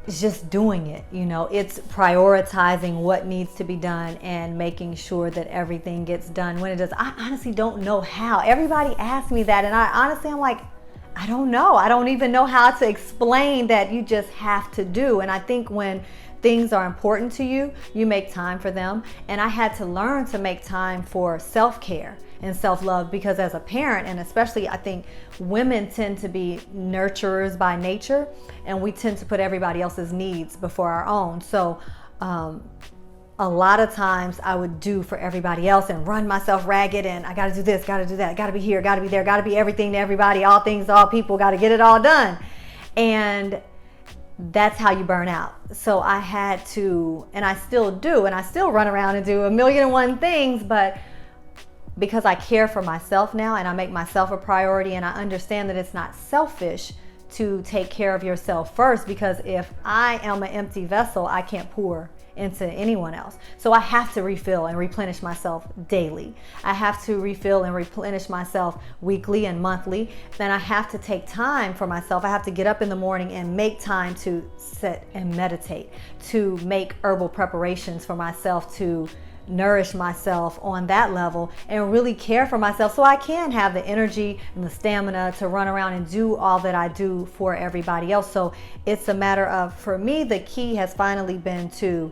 just doing it. It's prioritizing what needs to be done and making sure that everything gets done when it does. I honestly don't know how. Everybody asks me that, and I'm like, I don't know. I don't even know how to explain that you just have to do. And I think when things are important to you, you make time for them. And I had to learn to make time for self-care and self-love, because as a parent, and especially I think women tend to be nurturers by nature, and we tend to put everybody else's needs before our own. So a lot of times I would do for everybody else and run myself ragged, and I got to do this, got to do that, got to be here, got to be there, got to be everything to everybody, all things to all people, got to get it all done. And that's how you burn out. So I had to, and I still do, and I still run around and do a million and one things, but because I care for myself now and I make myself a priority, and I understand that it's not selfish to take care of yourself first, because if I am an empty vessel, I can't pour into anyone else. So I have to refill and replenish myself daily. I have to refill and replenish myself weekly and monthly. Then I have to take time for myself. I have to get up in the morning and make time to sit and meditate, to make herbal preparations for myself, to nourish myself on that level and really care for myself, so I can have the energy and the stamina to run around and do all that I do for everybody else. So it's a matter of, for me, the key has finally been to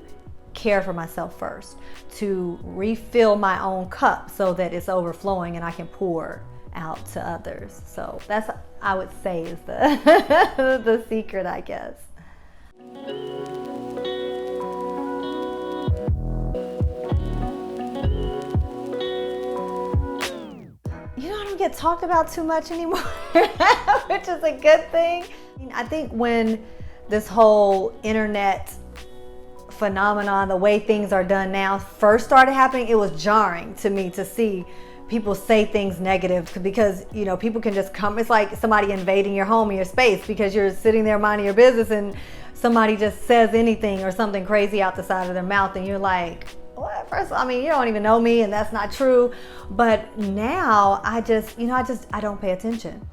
care for myself first, to refill my own cup so that it's overflowing and I can pour out to others. So that's, I would say, is the the secret, I guess. I don't get talked about too much anymore, which is a good thing. I think when this whole internet phenomenon, the way things are done now, first started happening, it was jarring to me to see people say things negative, because people can just come. It's like somebody invading your home and your space because you're sitting there minding your business, and somebody just says anything or something crazy out the side of their mouth, and you're like, well, first, you don't even know me, and that's not true. But now I don't pay attention.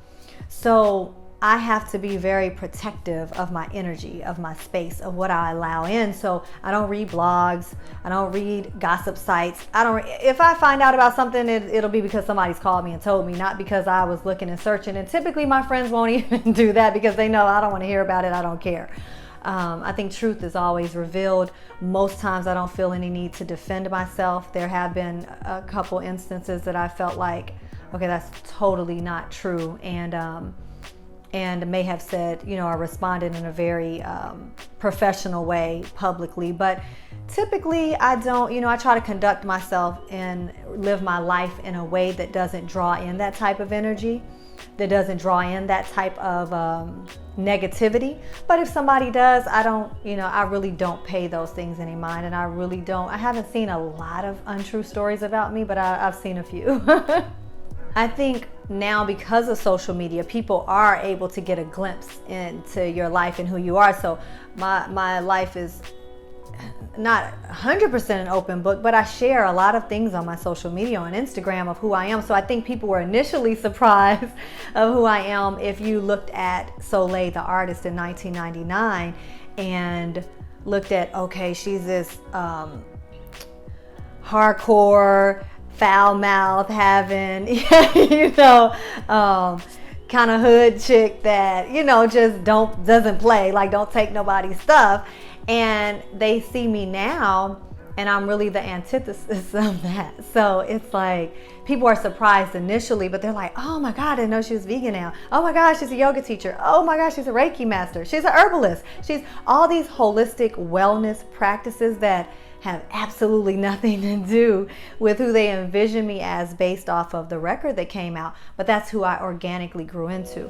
So I have to be very protective of my energy, of my space, of what I allow in. So I don't read blogs. I don't read gossip sites. If I find out about something, it'll be because somebody's called me and told me, not because I was looking and searching. And typically my friends won't even do that, because they know I don't want to hear about it. I don't care. I think truth is always revealed. Most times I don't feel any need to defend myself. There have been a couple instances that I felt like, okay, that's totally not true, and may have said, or responded in a very professional way publicly. But typically I don't, I try to conduct myself and live my life in a way that doesn't draw in that type of energy, that doesn't draw in that type of negativity. But if somebody does, I really don't pay those things any mind, and I haven't seen a lot of untrue stories about me, but I've seen a few. I think now, because of social media, people are able to get a glimpse into your life and who you are. So my life is not 100% an open book, but I share a lot of things on my social media, on Instagram, of who I am. So I think people were initially surprised of who I am if you looked at Soleil the artist in 1999 and looked at, okay, she's this hardcore, foul mouth having, kind of hood chick that, just doesn't play, like don't take nobody's stuff. And they see me now, and I'm really the antithesis of that. So it's like people are surprised initially, but they're like, oh my God, I didn't know she was vegan now. Oh my gosh, she's a yoga teacher. Oh my gosh, she's a Reiki master. She's an herbalist. She's all these holistic wellness practices that have absolutely nothing to do with who they envision me as based off of the record that came out. But that's who I organically grew into.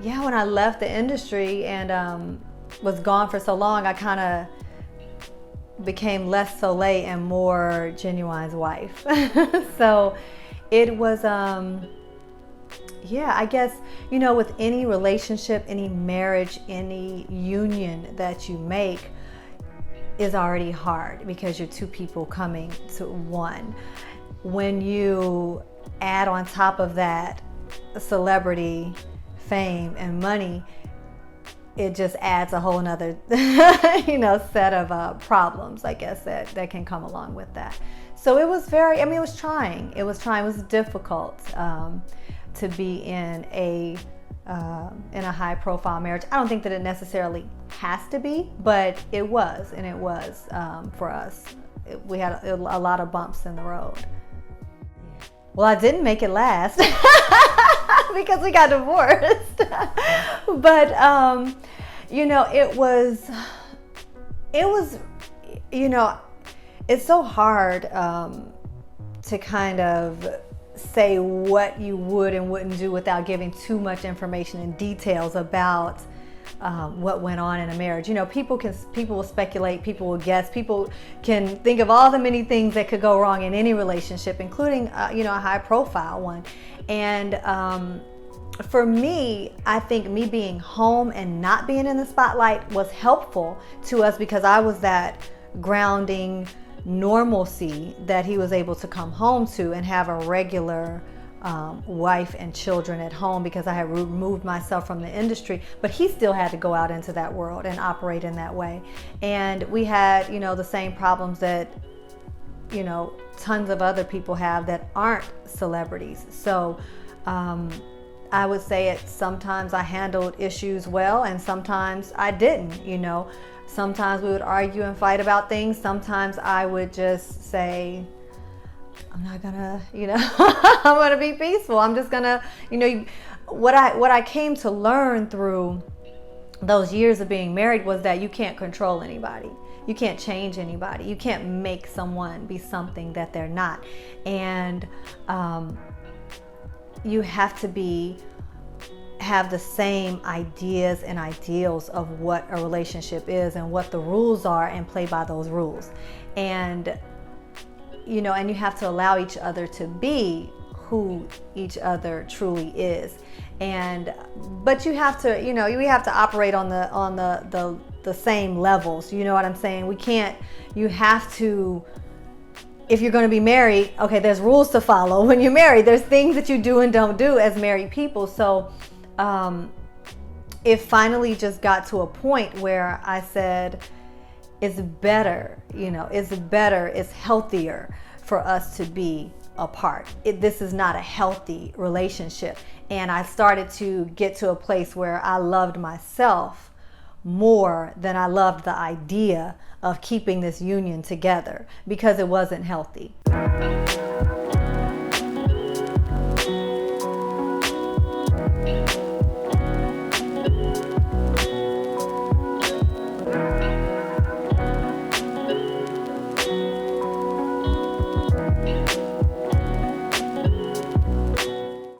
Yeah, when I left the industry and was gone for so long, I kind of became less Soleil and more Ginuwine's wife. So it was, I guess, with any relationship, any marriage, any union that you make is already hard because you're two people coming to one. when you add on top of that celebrity, fame, and money, it just adds a whole nother set of problems, I guess, that can come along with that. So it was it was trying. It was difficult to be in a high profile marriage. I don't think that it necessarily has to be, but it was for us. We had a lot of bumps in the road. Well, I didn't make it last because we got divorced. But it's so hard to kind of say what you would and wouldn't do without giving too much information and details about what went on in a marriage. People will speculate, people will guess, people can think of all the many things that could go wrong in any relationship, including a high profile one. And for me, I think me being home and not being in the spotlight was helpful to us because I was that grounding normalcy that he was able to come home to and have a regular wife and children at home, because I had removed myself from the industry, but he still had to go out into that world and operate in that way. And we had, the same problems that, tons of other people have that aren't celebrities. So I would say sometimes I handled issues well and sometimes I didn't. Sometimes we would argue and fight about things. Sometimes I would just say, I'm not gonna, I'm gonna be peaceful. I'm just gonna, what I came to learn through those years of being married was that you can't control anybody. You can't change anybody. You can't make someone be something that they're not. And you have to have the same ideas and ideals of what a relationship is and what the rules are, and play by those rules. And and you have to allow each other to be who each other truly is. But you have to, we have to operate on the same levels. You know what I'm saying? You have to, if you're going to be married, okay, there's rules to follow when you're married. There's things that you do and don't do as married people. So it finally just got to a point where I said, it's better, it's healthier for us to be apart. This is not a healthy relationship. And I started to get to a place where I loved myself more than I loved the idea of keeping this union together, because it wasn't healthy.